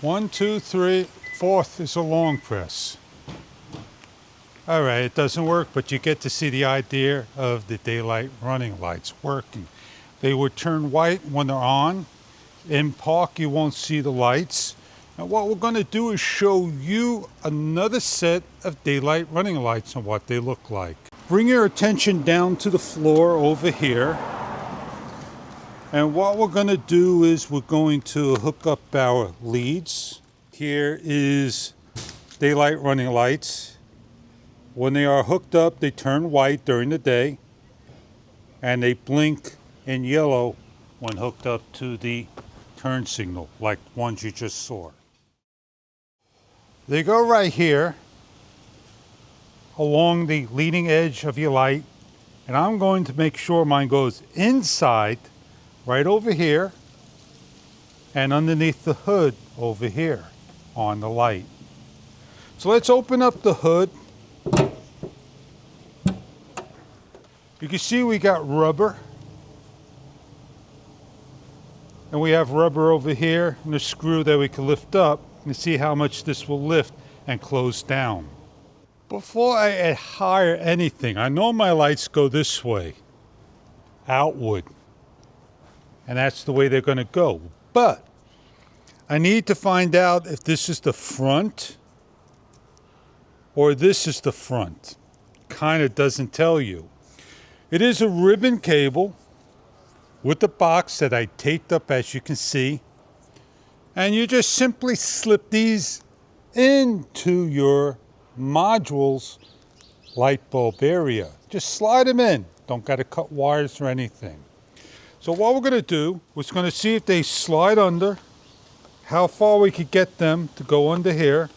1, 2, 3, fourth is a long press. All right, it doesn't work, but you get to see the idea of the daylight running lights working. They would turn white when they're on. In park, you won't see the lights. And what we're going to do is show you another set of daylight running lights and what they look like. Bring your attention down to the floor over here. And what we're going to do is we're going to hook up our leads. Here is daylight running lights. When they are hooked up, they turn white during the day, and they blink in yellow when hooked up to the turn signal, like ones you just saw. They go right here along the leading edge of your light, and I'm going to make sure mine goes inside right over here and underneath the hood over here on the light. So let's open up the hood. You can see we got rubber, and we have rubber over here and a screw that we can lift up and see how much this will lift and close down. Before I hire anything, I know my lights go this way, outward, and that's the way they're going to go. But I need to find out if this is the front or this is the front. Kind of doesn't tell you. It is a ribbon cable with the box that I taped up, as you can see. And you just simply slip these into your module's light bulb area. Just slide them in. Don't got to cut wires or anything. So what we're going to do is going to see if they slide under, how far we could get them to go under here.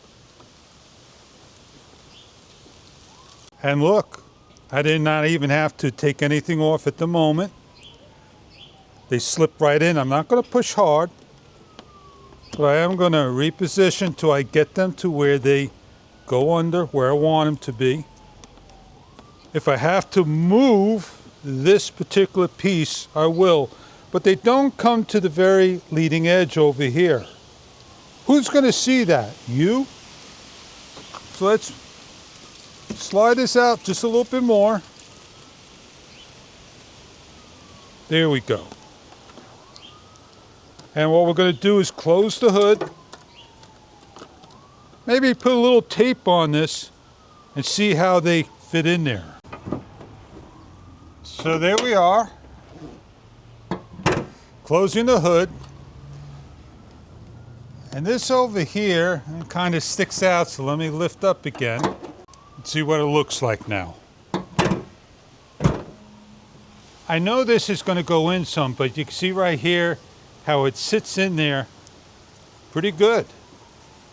And look, I did not even have to take anything off at the moment. They slip right in. I'm not going to push hard, but I am going to reposition till I get them to where they go under, where I want them to be. If I have to move this particular piece, I will, but they don't come to the very leading edge over here. Who's going to see that? You? So let's slide this out just a little bit more. There we go. And what we're going to do is close the hood. Maybe put a little tape on this and see how they fit in there. So there we are. Closing the hood. And this over here kind of sticks out, so let me lift up again and see what it looks like now. I know this is going to go in some, but you can see right here how it sits in there pretty good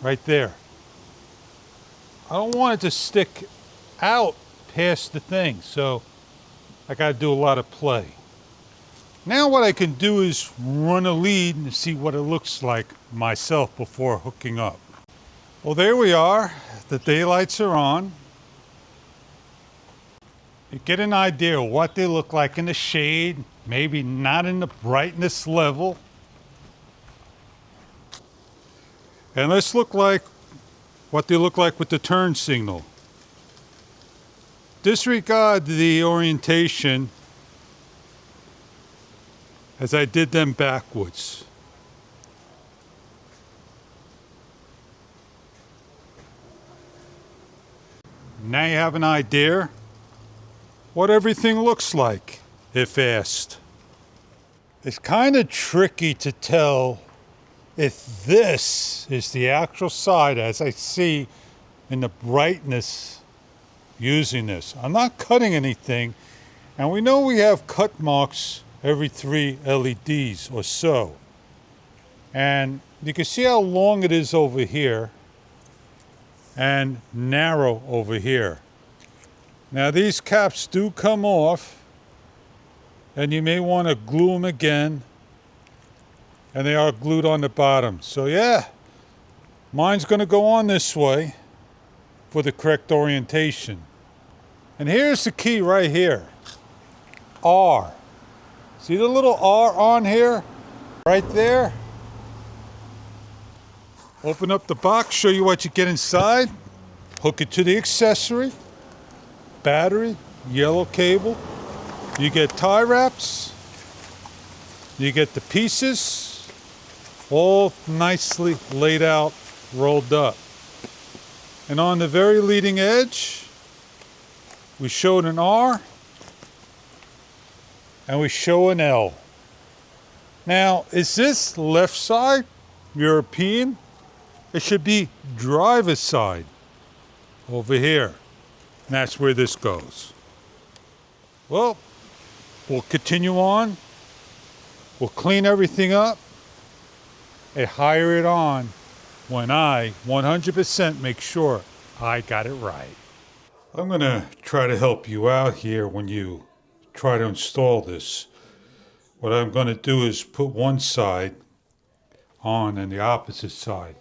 right there. I don't want it to stick out past the thing, so I got to do a lot of play. Now what I can do is run a lead and see what it looks like myself before hooking up. Well, there we are. The daylights are on. You get an idea of what they look like in the shade, maybe not in the brightness level. And let's look like what they look like with the turn signal. Disregard the orientation as I did them backwards. Now you have an idea what everything looks like if asked. It's kind of tricky to tell if this is the actual side as I see in the brightness using this. I'm not cutting anything, and we know we have cut marks every 3 LEDs or so. And you can see how long it is over here and narrow over here. Now these caps do come off, and you may want to glue them again, and they are glued on the bottom. So yeah, mine's going to go on this way for the correct orientation. And here's the key right here. R. See the little R on here? Right there? Open up the box, show you what you get inside. Hook it to the accessory. Battery, yellow cable. You get tie wraps. You get the pieces, all nicely laid out, rolled up. And on the very leading edge, we showed an R and we show an L. Now, is this left side European? It should be driver's side over here. And that's where this goes. Well, we'll continue on. We'll clean everything up and hire it on when I 100% make sure I got it right. I'm going to try to help you out here when you try to install this. What I'm going to do is put one side on and the opposite side.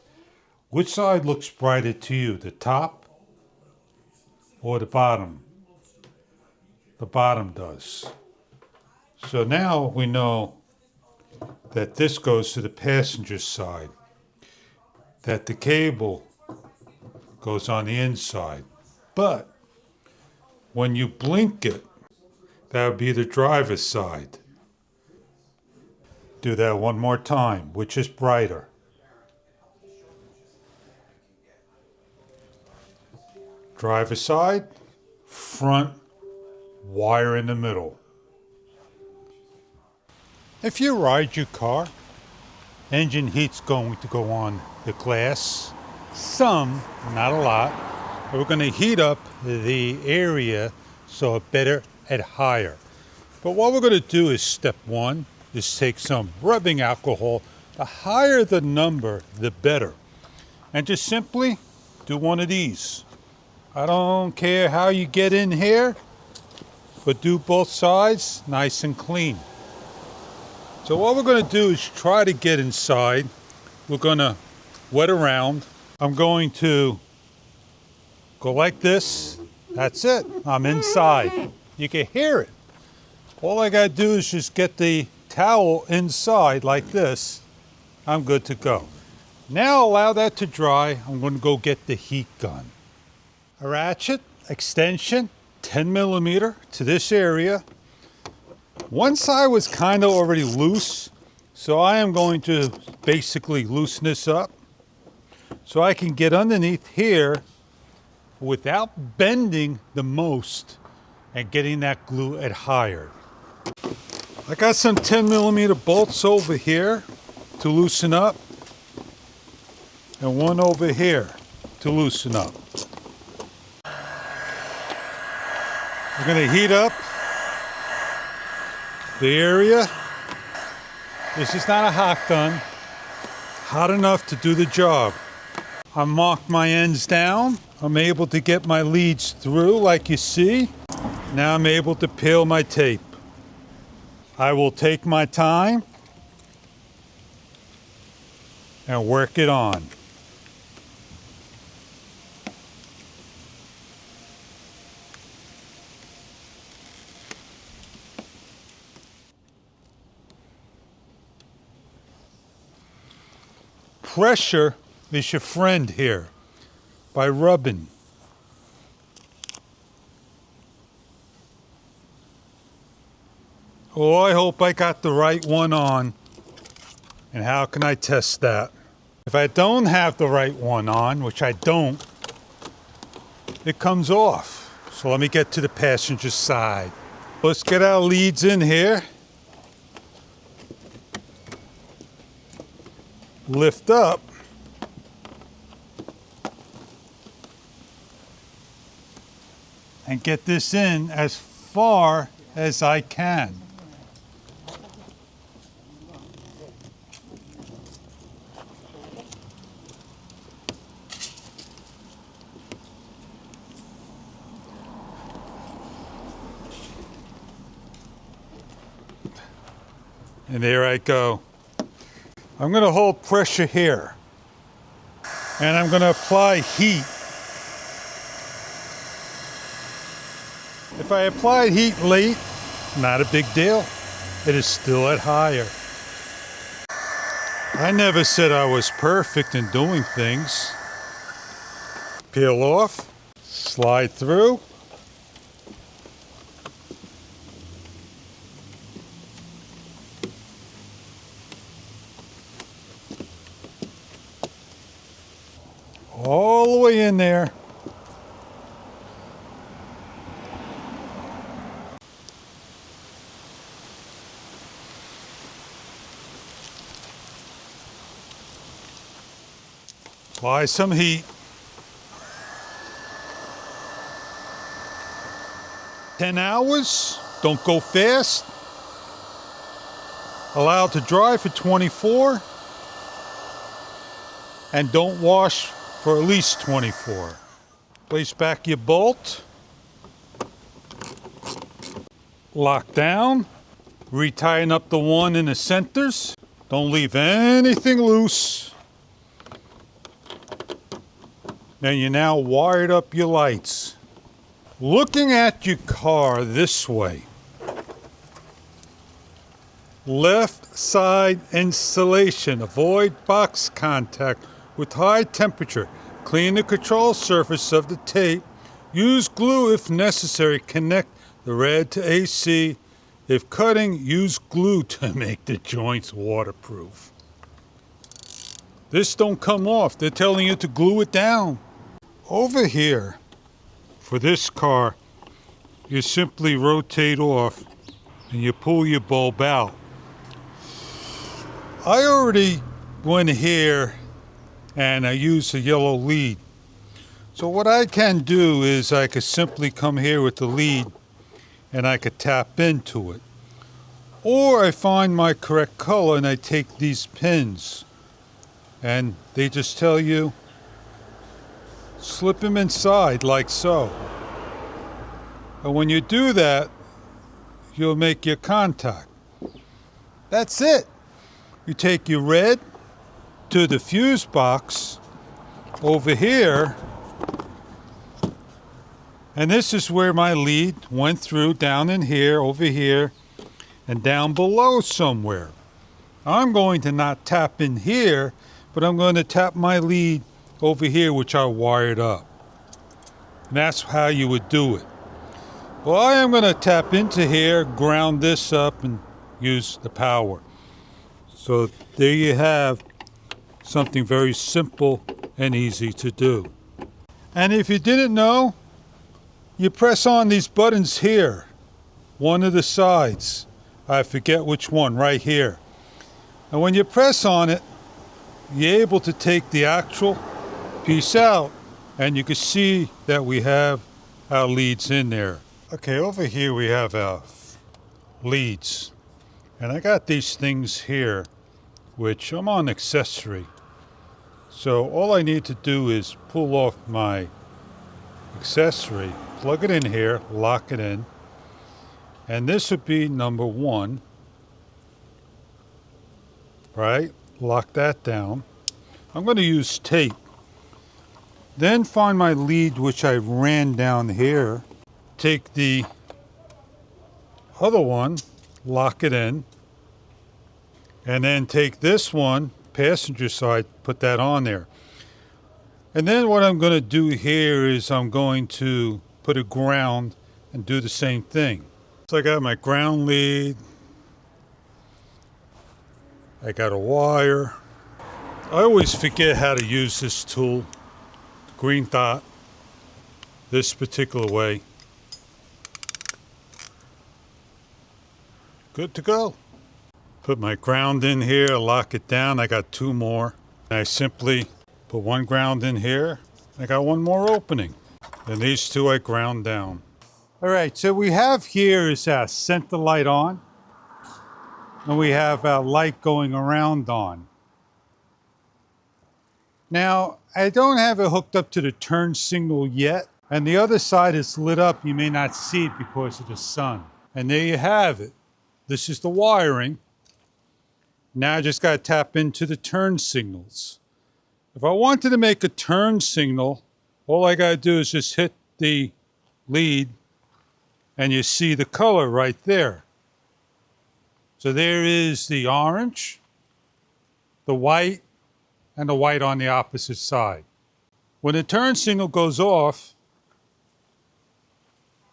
Which side looks brighter to you, the top or the bottom? The bottom does. So now we know that this goes to the passenger side, that the cable goes on the inside. But when you blink it, that would be the driver's side. Do that one more time. Which is brighter? Driver's side, front, wire in the middle. If you ride your car, engine heat's going to go on the glass. Some, not a lot. We're going to heat up the area so it better and higher. But what we're going to do is step one is take some rubbing alcohol. The higher the number, the better. And just simply do one of these. I don't care how you get in here, but do both sides nice and clean. So what we're going to do is try to get inside. We're going to wet around. I'm going to go like this. That's it. I'm inside. You can hear it. All I got to do is just get the towel inside like this. I'm good to go. Now allow that to dry. I'm going to go get the heat gun. A ratchet extension, 10 millimeter to this area. One side was kind of already loose, so I am going to basically loosen this up so I can get underneath here without bending the most and getting that glue adhered. I got some 10 millimeter bolts over here to loosen up and one over here to loosen up. We're going to heat up the area. This is not a hot gun. Hot enough to do the job. I marked my ends down. I'm able to get my leads through like you see. Now I'm able to peel my tape. I will take my time and work it on. Pressure is your friend here by rubbing. Oh, I hope I got the right one on. And how can I test that? If I don't have the right one on, which I don't, it comes off. So let me get to the passenger side. Let's get our leads in here. Lift up. And get this in as far as I can. And there I go. I'm going to hold pressure here. And I'm going to apply heat. If I applied heat late, not a big deal. It is still at higher. I never said I was perfect in doing things. Peel off, slide through. All the way in there. Apply some heat. 10 hours, don't go fast. Allow it to dry for 24. And don't wash for at least 24. Place back your bolt. Lock down. Retighten up the one in the centers. Don't leave anything loose. Now you now wired up your lights. Looking at your car this way. Left side installation. Avoid box contact with high temperature. Clean the control surface of the tape. Use glue if necessary. Connect the red to AC. If cutting, use glue to make the joints waterproof. This don't come off. They're telling you to glue it down. Over here, for this car, you simply rotate off and you pull your bulb out. I already went here and I used a yellow lead. So what I can do is I could simply come here with the lead and I could tap into it. Or I find my correct color and I take these pins and they just tell you, slip them inside like so. And when you do that, you'll make your contact. That's it. You take your red to the fuse box over here, and this is where my lead went through, down in here, over here, and down below somewhere. I'm going to not tap in here, but I'm going to tap my lead over here, which I wired up. And that's how you would do it. Well, I am going to tap into here, ground this up, and use the power. So there you have something very simple and easy to do. And if you didn't know, you press on these buttons here, one of the sides. I forget which one, right here. And when you press on it, you're able to take the actual piece out, and you can see that we have our leads in there. Okay, over here we have our leads. And I got these things here, which I'm on accessory. So all I need to do is pull off my accessory, plug it in here, lock it in. And this would be number one, right? Lock that down. I'm going to use tape. Then find my lead, which I ran down here. Take the other one, lock it in. And then take this one, passenger side, put that on there. And then what I'm going to do here is I'm going to put a ground and do the same thing. So I got my ground lead. I got a wire. I always forget how to use this tool, the green dot, this particular way. Good to go. Put my ground in here, lock it down. I got two more. I simply put one ground in here. I got one more opening. And these two I ground down. All right, so we have here is our center light on. And we have our light going around on. Now, I don't have it hooked up to the turn signal yet. And the other side is lit up. You may not see it because of the sun. And there you have it. This is the wiring. Now I just got to tap into the turn signals. If I wanted to make a turn signal, all I got to do is just hit the lead and you see the color right there. So there is the orange, the white and the white on the opposite side. When the turn signal goes off,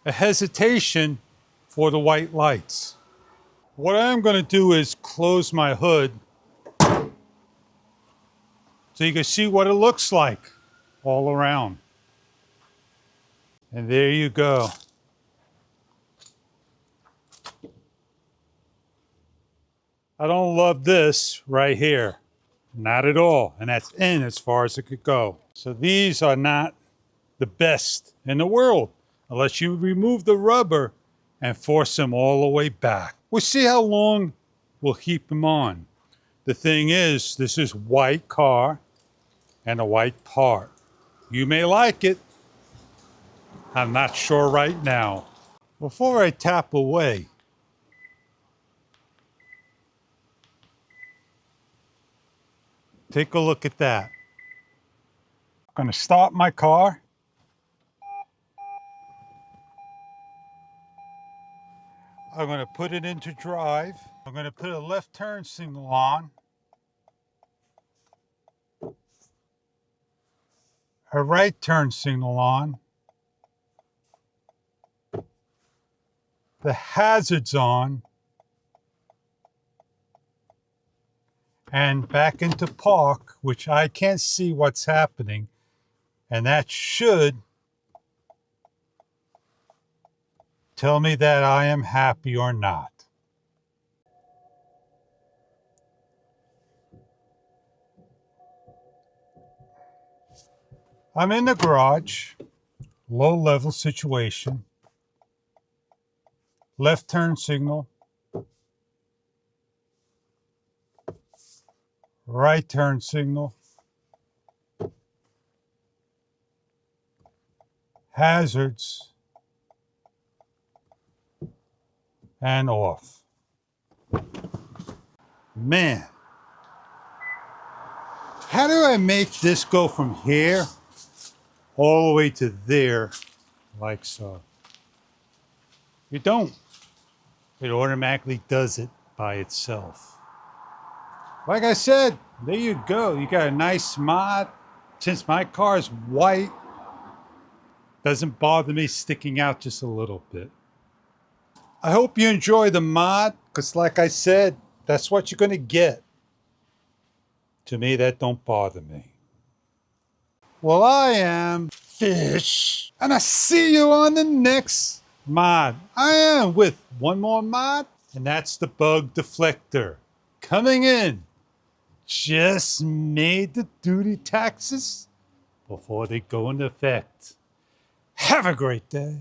a hesitation for the white lights. What I'm going to do is close my hood so you can see what it looks like all around. And there you go. I don't love this right here. Not at all. And that's in as far as it could go. So these are not the best in the world unless you remove the rubber and force them all the way back. We'll see how long we'll keep them on. The thing is, this is white car and a white part. You may like it. I'm not sure right now. Before I tap away, take a look at that. I'm going to start my car. I'm going to put it into drive. I'm going to put a left turn signal on. A right turn signal on. The hazards on. And back into park, which I can't see what's happening. And that should tell me that I am happy or not. I'm in the garage, low level situation, left turn signal, right turn signal, hazards, and off. Man, how do I make this go from here all the way to there like so? You don't. It automatically does it by itself. Like I said, there you go. You got a nice mod. Since my car is white, doesn't bother me sticking out just a little bit. I hope you enjoy the mod, because like I said, that's what you're going to get. To me, that don't bother me. Well, I am Fish, and I see you on the next mod. I am with one more mod, and that's the bug deflector. Coming in. Just made the duty taxes before they go into effect. Have a great day.